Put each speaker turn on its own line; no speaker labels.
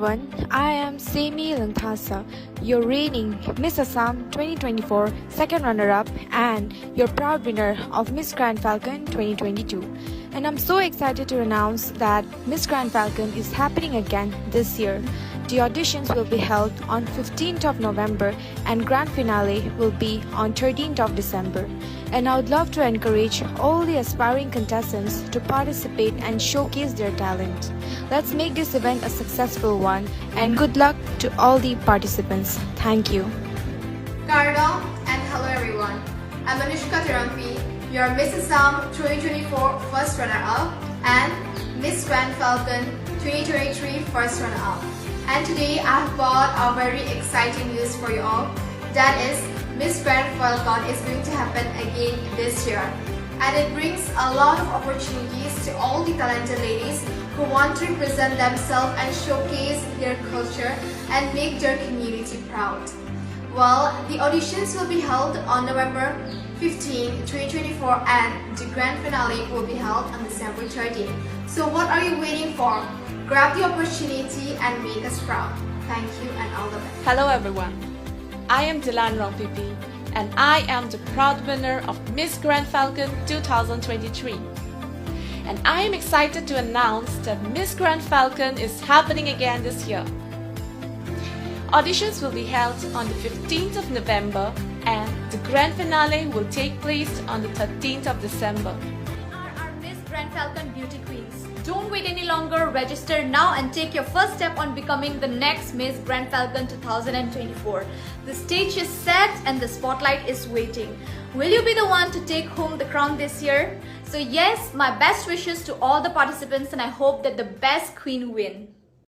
everyone, I am Semi Langthasa, your reigning Miss Assam 2024 second runner-up and your proud winner of Miss Grand Falcon 2022. And I'm so excited to announce that Miss Grand Falcon is happening again this year. The auditions will be held on 15th of November and grand finale will be on 13th of December. And I would love to encourage all the aspiring contestants to participate and showcase their talent. Let's make this event a successful one and good luck to all the participants. Thank you.
Kardam and hello everyone. I'm Anushka Teronpi, your Miss Assam 2024 first runner-up and Miss Grand Falcon 2023 first runner-up. And today I have brought a very exciting news for you all. That is, Miss Grand Falcon is going to happen again this year. And it brings a lot of opportunities to all the talented ladies who want to represent themselves and showcase their culture and make their community proud. Well, the auditions will be held on November 15, 2024 and the grand finale will be held on December 13. So what are you waiting for? Grab the opportunity and make us proud. Thank you and all the best.
Hello everyone, I am Dilan Rompipi and I am the proud winner of Miss Grand Falcon 2023. And I am excited to announce that Miss Grand Falcon is happening again this year. Auditions will be held on the 15th of November and the grand finale will take place on the 13th of December.
Our Miss Grand Falcon Beauty Queens. Don't wait any longer, register now and take your first step on becoming the next Miss Grand Falcon 2024. The stage is set and the spotlight is waiting. Will you be the one to take home the crown this year? So yes, my best wishes to all the participants and I hope that the best queen win.